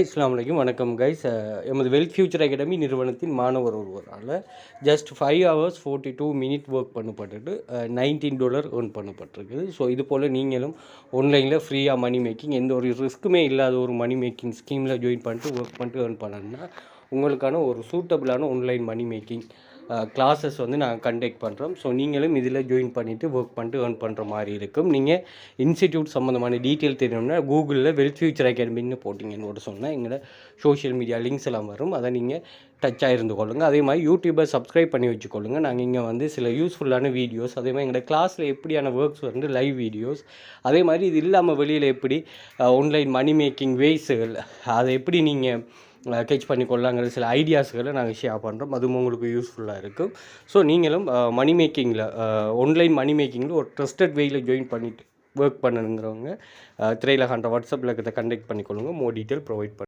அஸ்ஸலாமு அலைக்கும் வணக்கம் கைஸ். எமது வெல்த் ஃபியூச்சர் அகாடமி நிறுவனத்தின் மாணவர் ஒருவரால் ஜஸ்ட் 5 hours 42 minutes ஒர்க் பண்ணப்பட்டுட்டு $19 earn பண்ணப்பட்டிருக்குது. ஸோ இது போல் நீங்களும் ஆன்லைனில் ஃப்ரீயாக மணி மேக்கிங் எந்த ஒரு ரிஸ்க்குமே இல்லாத ஒரு மணி மேக்கிங் ஸ்கீமில் ஜாயின் பண்ணிட்டு ஒர்க் பண்ணிட்டு earn பண்ணணும்னா உங்களுக்கான ஒரு சூட்டபிளான ஆன்லைன் மணி மேக்கிங் கிளாஸஸ் வந்து நாங்கள் கண்டக்ட் பண்ணுறோம். ஸோ நீங்களும் இதில் ஜாயின் பண்ணிவிட்டு ஒர்க் பண்ணிட்டு earn பண்ணுற மாதிரி இருக்கும். நீங்கள் இன்ஸ்டிடியூட் சம்மந்தமான டீட்டெயில் தெரியணும்னா கூகுளில் வெல்த் ஃபியூச்சர் அகாடமின்னு போட்டிங்கன்னு சொன்னால் எங்களோட சோஷியல் மீடியா லிங்க்ஸ் எல்லாம் வரும். அதை நீங்கள் டச்சாக இருந்து கொள்ளுங்கள். அதே மாதிரி யூடியூப்பை சப்ஸ்கிரைப் பண்ணி வச்சுக்கொள்ளுங்கள். நாங்கள் இங்கே வந்து சில யூஸ்ஃபுல்லான வீடியோஸ், அதே மாதிரி எங்களோட கிளாஸில் எப்படியான ஒர்க்ஸ் வந்து லைவ் வீடியோஸ், அதே மாதிரி இது இல்லாமல் வெளியில் எப்படி ஆன்லைன் மணி மேக்கிங் வேஸ்கள் அதை எப்படி நீங்கள் கேட்ச் பண்ணிக்கொள்ளாங்கிற சில ஐடியாஸ்களை நாங்கள் ஷேர் பண்ணுறோம். அதுவும் உங்களுக்கு யூஸ்ஃபுல்லாக இருக்கும். ஸோ நீங்களும் மணி மேக்கிங்கில் ஆன்லைன் மணி மேக்கிங்கில் ஒரு ட்ரஸ்டட் வேயில் ஜாயின் பண்ணிவிட்டு ஒர்க் பண்ணணுங்கிறவங்க திரையில் காண்ற வாட்ஸ்அப்பில் கண்டெக்ட் பண்ணிக்கொள்ளுங்க. மோர் டீட்டெயில் ப்ரொவைட் பண்ணுங்கள்.